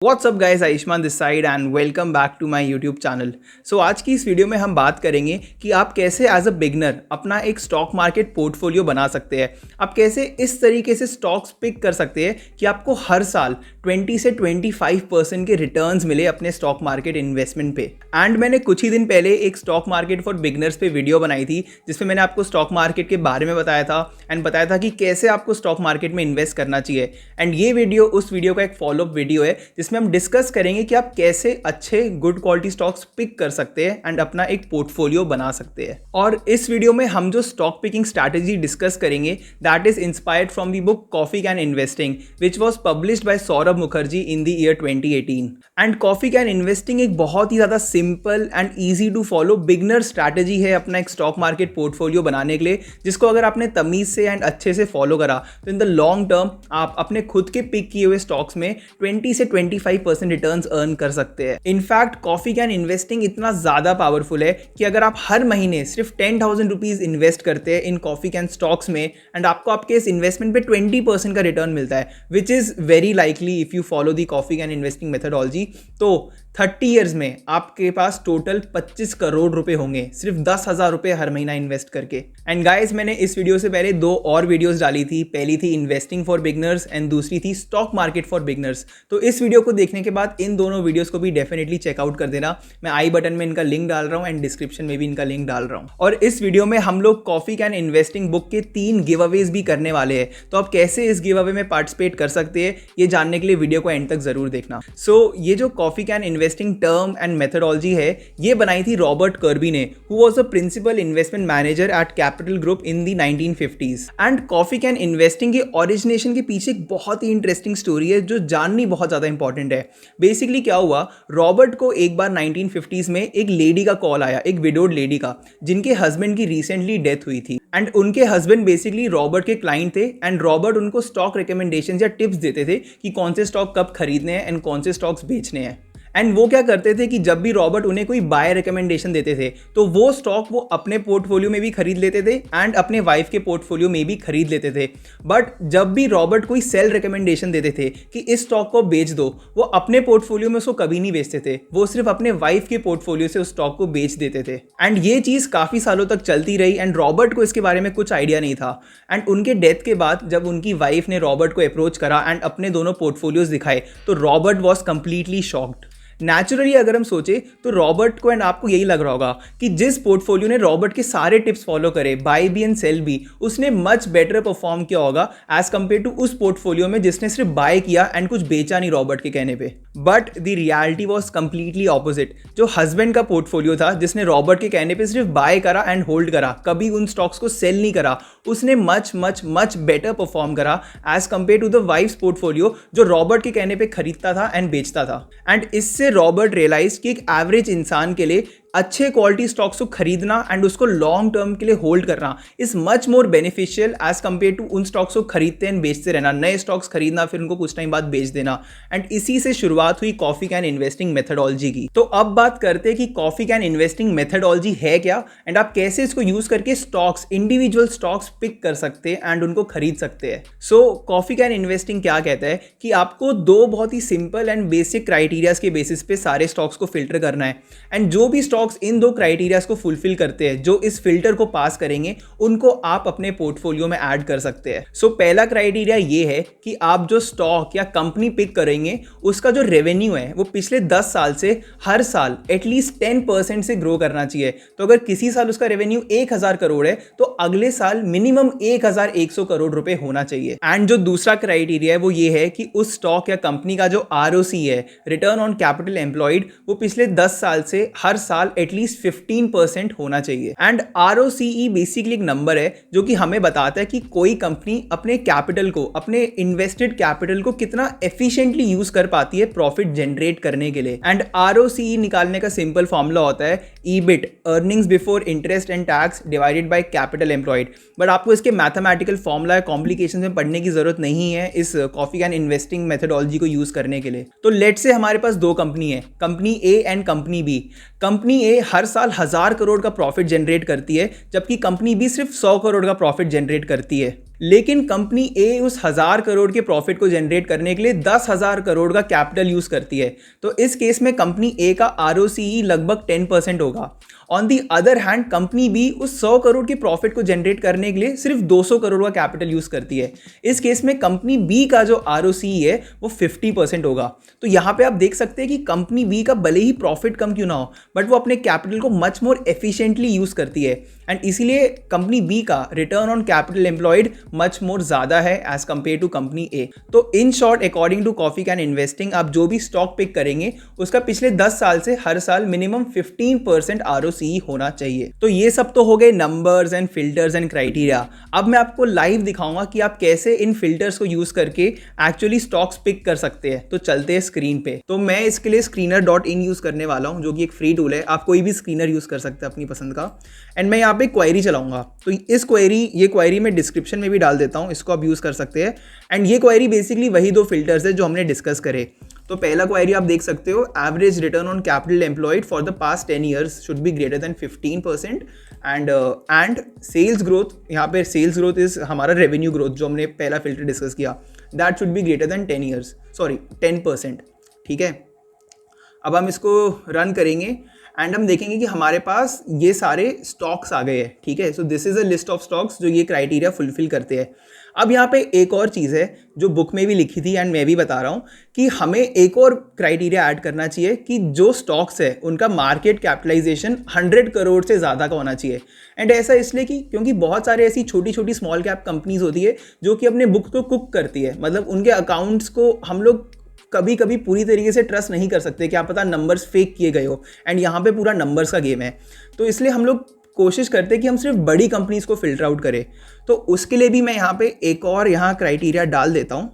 What's up guys, Ayushman this side and welcome back to my YouTube channel. आज की इस video में हम बात करेंगे कि आप कैसे एज अ बिगनर अपना एक स्टॉक मार्केट पोर्टफोलियो बना सकते हैं। आप कैसे इस तरीके से स्टॉक्स पिक कर सकते हैं कि आपको हर साल 20 से 25% के रिटर्न्स मिले अपने स्टॉक मार्केट इन्वेस्टमेंट पे। एंड मैंने कुछ ही दिन पहले एक स्टॉक मार्केट फॉर बिगनर्स पे वीडियो बनाई थी जिसमें मैंने आपको स्टॉक मार्केट के बारे में बताया था एंड बताया था कि कैसे आपको स्टॉक मार्केट में इन्वेस्ट करना चाहिए। एंड ये वीडियो उस वीडियो का एक फॉलोअप वीडियो है जिसमें हम डिस्कस करेंगे कि आप कैसे अच्छे गुड क्वालिटी स्टॉक्स पिक कर सकते हैं एंड अपना एक पोर्टफोलियो बना सकते हैं। और इस वीडियो में हम जो स्टॉक पिकिंग स्ट्रैटेजी डिस्कस करेंगे that is inspired from the book coffee can investing which was published by Saurabh Mukherjee in the year 2018। And coffee can investing एक बहुत ही ज़्यादा simple and easy to follow beginner strategy है अपना एक stock market portfolio बनाने के लिए, जिसको अगर आपने तमीज से एंड अच्छे से फॉलो करा तो इन द लॉन्ग टर्म आप अपने खुद के पिक किए हुए स्टॉक्स में 20 से 25% रिटर्न्स अर्न कर सकते हैं। इनफैक्ट कॉफी कैन इन्वेस्टिंग इतना ज़्यादा पावरफुल है कि अगर आप हर महीने सिर्फ 10,000 रुपीज़ इन्वेस्ट करते हैं इन कॉफी कैन स्टॉक्स में एंड आपको आपके इस इन्वेस्टमेंट पे 20% का रिटर्न मिलता है, which is very likely if you follow the coffee can investing methodology, तो 30 ईयर्स में आपके पास टोटल 25 करोड़ रुपए होंगे सिर्फ 10,000 रुपए हर महीना इन्वेस्ट करके। एंड गाइस, मैंने इस वीडियो से पहले दो और वीडियोस डाली थी, पहली थी इन्वेस्टिंग फॉर बिगनर्स एंड दूसरी थी स्टॉक मार्केट फॉर बिगनर्स। तो इस वीडियो को देखने के बाद इन दोनों वीडियोस को भी डेफिनेटली चेकआउट कर देना। मैं आई बटन में इनका लिंक डाल रहा हूँ एंड डिस्क्रिप्शन में भी इनका लिंक डाल रहा हूँ। और इस वीडियो में हम लोग कॉफी कैन इन्वेस्टिंग बुक के 3 गिव अवेज भी करने वाले हैं, तो आप कैसे इस गिव अवे में पार्टिसिपेट कर सकते हैं ये जानने के लिए वीडियो को एंड तक जरूर देखना। ये जो coffee can investing term and methodology है ये बनाई थी रॉबर्ट कर्बी ने, who was a principal investment manager at capital group in the 1950s। And coffee can investing के ओरिजिनेशन के पीछे एक बहुत ही इंटरेस्टिंग स्टोरी है जो जाननी बहुत ज़्यादा इंपॉर्टेंट है। बेसिकली क्या हुआ, रॉबर्ट को एक बार 1950s में एक लेडी का कॉल आया, एक विडोड लेडी का, जिनके हस्बैंड की रिसेंटली डेथ हुई थी। एंड उनके हस्बैंड बेसिकली रॉबर्ट के क्लाइंट थे एंड रॉबर्ट उनको स्टॉक रिकमेंडेशन या टिप्स देते थे कि कौन से स्टॉक कब खरीदने हैं एंड कौन से स्टॉक्स बेचने हैं। एंड वो क्या करते थे कि जब भी रॉबर्ट उन्हें कोई बाय रिकमेंडेशन देते थे तो वो स्टॉक वो अपने पोर्टफोलियो में भी खरीद लेते थे एंड अपने वाइफ के पोर्टफोलियो में भी खरीद लेते थे। बट जब भी रॉबर्ट कोई सेल रिकमेंडेशन देते थे कि इस स्टॉक को बेच दो, वो अपने पोर्टफोलियो में उसको कभी नहीं बेचते थे, वो सिर्फ अपने वाइफ के पोर्टफोलियो से उस स्टॉक को बेच देते थे। एंड ये चीज़ काफ़ी सालों तक चलती रही एंड रॉबर्ट को इसके बारे में कुछ आइडिया नहीं था। एंड उनके डेथ के बाद जब उनकी वाइफ ने रॉबर्ट को अप्रोच करा एंड अपने दोनों पोर्टफोलियोज दिखाए तो Robert was completely shocked. Naturally अगर हम सोचे तो रॉबर्ट को एंड आपको यही लग रहा होगा कि जिस पोर्टफोलियो ने रॉबर्ट के सारे टिप्स फॉलो करे, बाय भी एंड सेल भी, उसने मच बेटर परफॉर्म किया होगा एज कंपेयर टू उस पोर्टफोलियो में जिसने सिर्फ बाय किया एंड कुछ बेचा नहीं रॉबर्ट के कहने पे। But the reality was completely opposite. जो हस्बैंड का पोर्टफोलियो था जिसने रॉबर्ट के कहने पे सिर्फ बाय करा एंड होल्ड करा, कभी उन स्टॉक्स को सेल नहीं करा, उसने much much much better perform करा as compare to the wife's portfolio जो रॉबर्ट के कहने पे खरीदता था एंड बेचता था। एंड इससे रॉबर्ट रियलाइज कि एक एवरेज इंसान के लिए अच्छे क्वालिटी स्टॉक्स को खरीदना एंड उसको लॉन्ग टर्म के लिए होल्ड करना is much more beneficial as compare to उन स्टॉक्स को खरीदते एंड बेचते रहना, नए स्टॉक्स खरीदना फिर उनको कुछ टाइम बाद बेच देना। एंड इसी से शुरुआत हुई कॉफी कैन इन्वेस्टिंग मेथडोलॉजी की। तो अब बात करते हैं कि कॉफी कैन इन्वेस्टिंग मेथडोलॉजी है क्या एंड आप कैसे इसको यूज करके स्टॉक्स, इंडिविजुअल स्टॉक्स पिक कर सकते हैं एंड उनको खरीद सकते हैं। कॉफी कैन इन्वेस्टिंग क्या कहता है कि आपको दो बहुत ही सिंपल एंड बेसिक क्राइटेरियाज के बेसिस पे सारे स्टॉक्स को फिल्टर करना है एंड जो भी इन दो क्राइटेरियाज को फुलफिल करते हैं, जो इस फिल्टर को पास करेंगे, उनको आप अपने पोर्टफोलियो में ऐड कर सकते हैं। पहला क्राइटेरिया ये है कि आप जो स्टॉक या कंपनी पिक करेंगे उसका जो रेवेन्यू है वो पिछले 10 साल से हर साल एटलीस्ट 10% से ग्रो करना चाहिए। तो अगर किसी साल उसका रेवेन्यू 1,000 करोड़ है तो अगले साल मिनिमम 1,100 करोड़ रुपए होना चाहिए। एंड जो दूसरा क्राइटेरिया है वो ये है कि उस स्टॉक या कंपनी का जो ROCE है, रिटर्न ऑन कैपिटल एम्प्लॉयड, वो पिछले 10 साल से हर साल एटलीस्ट 15% होना चाहिए। एंड ROCE बेसिकली एक नंबर है जो कि हमें बताता है कि कोई कंपनी अपने कैपिटल को, अपने इन्वेस्टेड कैपिटल को कितना एफिशिएंटली यूज कर पाती है प्रॉफिट जनरेट करने के लिए। एंड ROCE निकालने का सिंपल फॉर्मूला होता है EBIT, earnings before interest and tax, divided by capital employed. But आपको इसके मैथमेटिकल फॉर्मूला या कॉम्प्लिकेशन में पढ़ने की जरूरत नहीं है इस कॉफी कैन इन्वेस्टिंग मेथडोलॉजी को यूज करने के लिए। तो लेट से हमारे पास दो कंपनी है, company A and company B। Company A हर साल 1,000 करोड़ का प्रॉफिट जनरेट करती है जबकि कंपनी B सिर्फ 100 करोड़ का प्रॉफिट जनरेट करती है। लेकिन कंपनी ए उस 1,000 करोड़ के प्रॉफिट को जनरेट करने के लिए 10,000 करोड़ का कैपिटल यूज करती है। तो इस केस में कंपनी ए का ROCE लगभग 10% होगा। On the other hand company B उस 100 करोड़ के प्रॉफिट को जनरेट करने के लिए सिर्फ 200 करोड़ का कैपिटल यूज करती है। इस केस में कंपनी बी का जो ROCE है वो 50% होगा। तो यहाँ पे आप देख सकते हैं कि कंपनी बी का भले ही प्रॉफिट कम क्यों ना हो, बट वो अपने कैपिटल को मच मोर एफिशिएंटली यूज करती है, एंड इसीलिए कंपनी बी का return on capital employed much more ज्यादा है as compare to company A. तो in short, according to coffee can investing, आप जो भी स्टॉक पिक करेंगे उसका पिछले 10 साल से हर साल मिनिमम 15% ROCE होना चाहिए। तो ये सब तो हो गए numbers and filters and criteria. अब मैं आपको लाइव दिखाऊंगा कि आप कैसे इन फिल्टर्स को यूज करके एक्चुअली स्टॉक्स पिक कर सकते हैं। तो चलते हैं स्क्रीन पे। तो मैं इसके लिए screener.in यूज करने वाला हूं, जो कि एक फ्री टूल है। आप कोई भी स्क्रीनर यूज कर सकते हैं अपनी पसंद का, एंड मैं यहाँ पे क्वेरी चलाऊंगा। तो ये क्वेरी मैं डिस्क्रिप्शन में भी डाल देता हूँ, इसको आप यूज कर सकते हैं। एंड ये क्वेरी बेसिकली वही 2 फिल्टर्स है जो हमने डिस्कस करे। तो पहला क्वेरी आप देख सकते हो, average return on capital employed for the past 10 years should be greater than 15%, and sales growth, यहाँ पे सेल्स ग्रोथ इज हमारा रेवेन्यू ग्रोथ जो हमने पहला फिल्टर डिस्कस किया, that should be greater than 10%। ठीक है, अब हम इसको रन करेंगे एंड हम देखेंगे कि हमारे पास ये सारे स्टॉक्स आ गए हैं। ठीक है, so this is a list of stocks जो ये क्राइटेरिया फुलफिल करते हैं। अब यहाँ पे एक और चीज़ है जो बुक में भी लिखी थी एंड मैं भी बता रहा हूँ कि हमें एक और क्राइटेरिया ऐड करना चाहिए कि जो स्टॉक्स है उनका मार्केट कैपिटलाइजेशन 100 करोड़ से ज़्यादा का होना चाहिए। एंड ऐसा इसलिए कि क्योंकि बहुत सारे ऐसी छोटी छोटी स्मॉल कैप कंपनीज होती है जो कि अपने बुक को कुक करती है, मतलब उनके अकाउंट्स को हम लोग कभी कभी पूरी तरीके से ट्रस्ट नहीं कर सकते, क्या पता नंबर्स फेक किए गए हो, एंड यहाँ पे पूरा नंबर्स का गेम है। तो इसलिए हम लोग कोशिश करते हैं कि हम सिर्फ बड़ी कंपनीज को फिल्टर आउट करें। तो उसके लिए भी मैं यहाँ पे एक और यहाँ क्राइटेरिया डाल देता हूँ,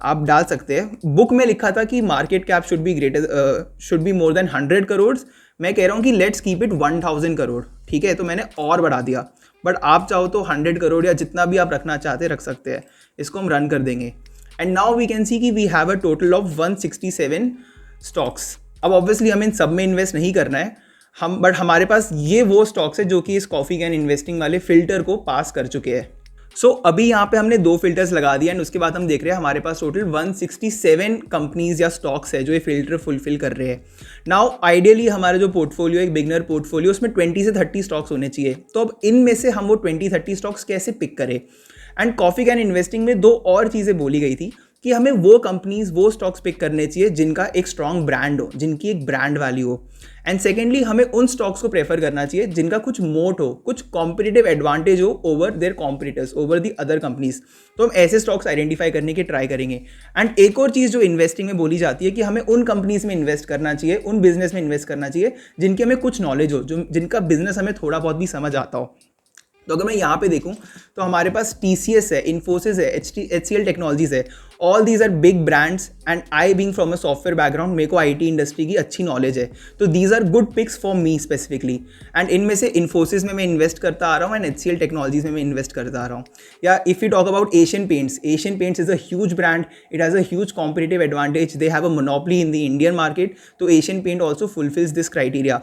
आप डाल सकते हैं। बुक में लिखा था कि market cap should be more than 100 crore. मैं कह रहा हूँ कि लेट्स कीप इट 1000 करोड़। ठीक है, तो मैंने और बढ़ा दिया, बट आप चाहो तो 100 करोड़ या जितना भी आप रखना चाहते रख सकते हैं। इसको हम रन कर देंगे and now we can see कि we have a total of 167 stocks. अब ऑब्वियसली हमें इन सब में इन्वेस्ट नहीं करना है बट हमारे पास ये वो स्टॉक्स है जो कि इस कॉफी कैन इन्वेस्टिंग वाले फिल्टर को पास कर चुके हैं। सो अभी यहाँ पे हमने 2 फिल्टर्स लगा दिया एंड उसके बाद हम देख रहे हैं हमारे पास टोटल 167 कंपनीज या स्टॉक्स है जो ये फिल्टर फुलफिल कर रहे हैं। नाउ आइडियली हमारा जो पोर्टफोलियो है, एक बिगनर पोर्टफोलियो, उसमें 20 से 30 स्टॉक्स होने चाहिए। तो अब इनमें से हम वो 20-30 स्टॉक्स कैसे पिक करें? एंड कॉफी कैन इन्वेस्टिंग में 2 और चीज़ें बोली गई थी कि हमें वो कंपनीज, वो स्टॉक्स पिक करने चाहिए जिनका एक स्ट्रॉन्ग ब्रांड हो, जिनकी एक ब्रांड वैल्यू हो। एंड सेकेंडली हमें उन स्टॉक्स को प्रेफर करना चाहिए जिनका कुछ मोट हो, कुछ कॉम्पिटिटिव एडवांटेज हो over their competitors, over the other companies. तो हम ऐसे स्टॉक्स आइडेंटिफाई करने की ट्राई करेंगे। एंड एक और चीज़ जो इन्वेस्टिंग में बोली जाती है कि हमें उन कंपनीज में इन्वेस्ट करना चाहिए, उन बिजनेस में इन्वेस्ट करना चाहिए जिनकी हमें कुछ नॉलेज हो, जिनका बिजनेस हमें थोड़ा बहुत भी समझ आता हो। तो अगर मैं यहाँ पे देखूँ तो हमारे पास TCS है, इन्फोसिस है, HCL टेक्नोलॉजीज है। All these are big brands and I being from a software background, मेरे को IT इंडस्ट्री की अच्छी नॉलेज है। तो these are good picks for me specifically. And इनमें से इन्फोसिस में मैं इन्वेस्ट करता आ रहा हूँ एंड HCL टेक्नोलॉजीज में मैं इन्वेस्ट करता आ रहा हूँ। या if you talk about Asian Paints is a huge brand, it has a huge competitive advantage, they have a monopoly in the Indian market. तो Asian Paint also fulfills this criteria.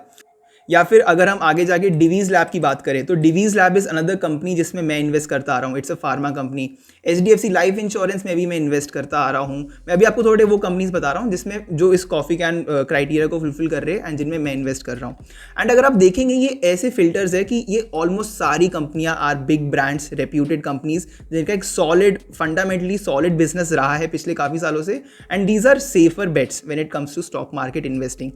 या फिर अगर हम आगे जाके डिवीज़ लैब की बात करें तो Divi's lab is another company जिसमें मैं इन्वेस्ट करता आ रहा हूँ। It's a pharma company. HDFC life insurance में भी मैं इन्वेस्ट करता आ रहा हूँ। मैं अभी आपको थोड़े वो कंपनीज बता रहा हूँ जिसमें जो इस कॉफ़ी कैन क्राइटेरिया को फुलफिल कर रहे हैं एंड जिनमें मैं इन्वेस्ट कर रहा हूँ। एंड अगर आप देखेंगे ये ऐसे फिल्टर्स है कि ये ऑलमोस्ट सारी कंपनियाँ are big brands, reputed companies जिनका एक सॉलिड, फंडामेंटली सॉलिड बिजनेस रहा है पिछले काफ़ी सालों से। And these are safer bets when it comes to stock market investing.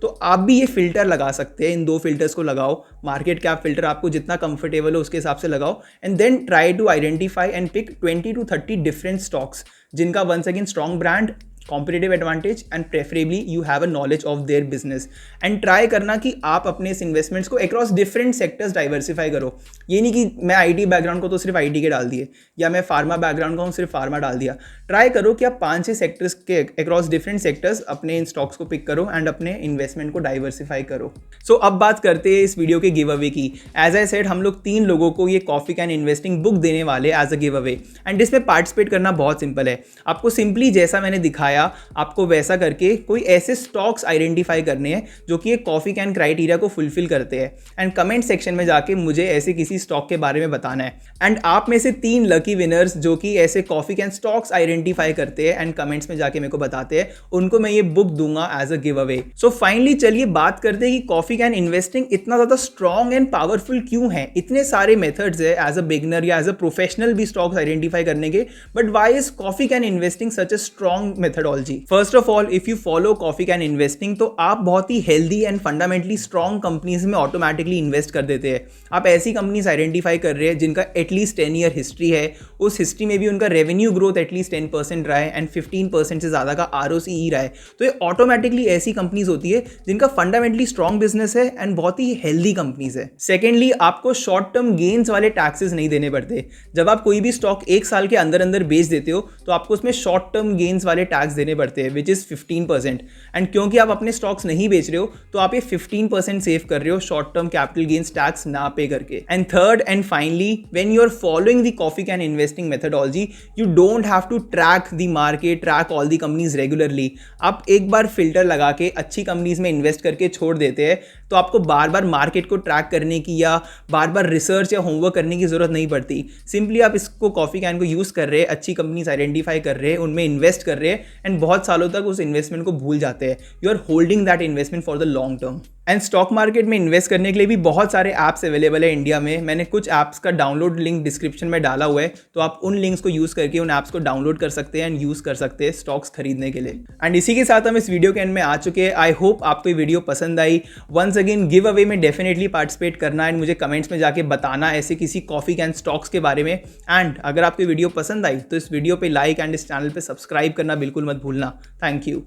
तो आप भी ये फिल्टर लगा सकते हैं, इन 2 फिल्टर्स को लगाओ। मार्केट कैप फिल्टर आपको जितना कंफर्टेबल हो उसके हिसाब से लगाओ and then try to identify and pick 20 to 30 different stocks जिनका once again strong brand, competitive advantage and preferably you have a knowledge of their business. And try करना कि आप अपने इस इन्वेस्टमेंट्स को अक्रॉस डिफरेंट सेक्टर्स डाइवर्सिफाई करो। ये नहीं कि मैं IT बैकग्राउंड को तो सिर्फ IT के डाल दिए, या मैं फार्मा बैकग्राउंड का हूँ सिर्फ फार्मा डाल दिया। ट्राई करो कि आप 5-6 सेक्टर्स के अक्रॉस डिफरेंट सेक्टर्स अपने इन स्टॉक्स को पिक करो एंड अपने इन्वेस्टमेंट को डाइवर्सिफाई करो। सो अब बात करते हैं इस वीडियो के गिव अवे की। एज आई सेड, हम लोग 3 लोगों को ये कॉफी कैन इन्वेस्टिंग बुक देने वाले as a giveaway. And इसमें पार्टिसिपेट करना बहुत सिंपल है। आपको सिंपली जैसा मैंने दिखाया बताया, आपको वैसा करके कोई ऐसे स्टॉक्स आइडेंटिफाई करने हैं जो कि एक कॉफ़ी कैन क्राइटेरिया को फुलफिल करते हैं एंड कमेंट सेक्शन में जाके मुझे ऐसे किसी स्टॉक के बारे में बताना है। एंड आप में से 3 लकी विनर्स जो कि ऐसे कॉफ़ी कैन स्टॉक्स आइडेंटिफाई करते हैं एंड कमेंट्स में जाके मेरे को बताते हैं, उनको मैं ये बुक दूंगा as a giveaway. So finally चलिए बात करते हैं कि कॉफ़ी कैन इन्वेस्टिंग इतना ज़्यादा स्ट्रॉन्ग एंड पावरफुल क्यों है। इतने सारे मेथड्स है एज अ बिगनर या एज अ प्रोफेशनल भी स्टॉक्स आइडेंटिफाई करने के, but why is coffee can investing such a strong methodology. First of all, if you follow coffee can investing तो आप बहुत ही healthy and fundamentally strong companies में automatically invest कर देते हैं। आप ऐसी कंपनीज आइडेंटिफाई कर रहे हैं जिनका एटलीस्ट 10 ईयर हिस्ट्री है, उस हिस्ट्री में भी उनका रेवेन्यू ग्रोथ एटलीस्ट 10% रहा है एंड 15% से ज़्यादा का ROCE रहा है। तो ये ऑटोमेटिकली ऐसी कंपनीज होती है जिनका फंडामेंटली स्ट्रॉन्ग बिजनेस है एंड बहुत ही हेल्दी कंपनीज है। सेकेंडली, आपको शॉर्ट टर्म गेन्स वाले टैक्सेस नहीं देने पड़ते। जब आप कोई भी स्टॉक 1 साल के अंदर अंदर बेच देते हो तो आपको उसमें शॉर्ट टर्म गेन्स वाले टैक्स देने पड़ते हैं, विच इज़ 15%। एंड क्योंकि आप अपने स्टॉक्स नहीं बेच रहे हो तो आप ये 15% सेव कर रहे हो short term capital gains tax ना पे करके। And third and finally, when you are following the coffee can investing methodology, you don't have to track the market, track all the companies regularly. आप एक बार filter लगा के अच्छी companies में invest करके छोड़ देते हैं तो आपको बार बार मार्केट को ट्रैक करने की या बार बार रिसर्च या होमवर्क करने की जरूरत नहीं पड़ती। सिंपली आप इसको कॉफ़ी कैन को यूज़ कर रहे हैं, अच्छी कंपनीज आइडेंटिफाई कर रहे हैं, उनमें इन्वेस्ट कर रहे हैं एंड बहुत सालों तक उस इन्वेस्टमेंट को भूल जाते हैं। You are holding that investment for the long term. And stock market में इन्वेस्ट करने के लिए भी बहुत सारे ऐप्स अवेलेबल है इंडिया में। मैंने कुछ ऐप्स का डाउनलोड लिंक डिस्क्रिप्शन में डाला हुआ है, तो आप उन लिंक्स को यूज़ करके उन ऐप्स को डाउनलोड कर सकते हैं एंड यूज़ कर सकते हैं स्टॉक्स खरीदने के लिए। एंड इसी के साथ हम इस वीडियो के एंड में आ चुके हैं। आई होप आपको ये वीडियो पसंद आई। वंस अगेन, गिव अवे में डेफिनेटली पार्टिसिपेट करना एंड मुझे कमेंट्स में जाके बताना ऐसे किसी कॉफ़ी कैन स्टॉक्स के बारे में। एंड अगर आपको वीडियो पसंद आई तो इस वीडियो पे लाइक एंड इस चैनल पे सब्सक्राइब करना बिल्कुल मत भूलना। Thank you.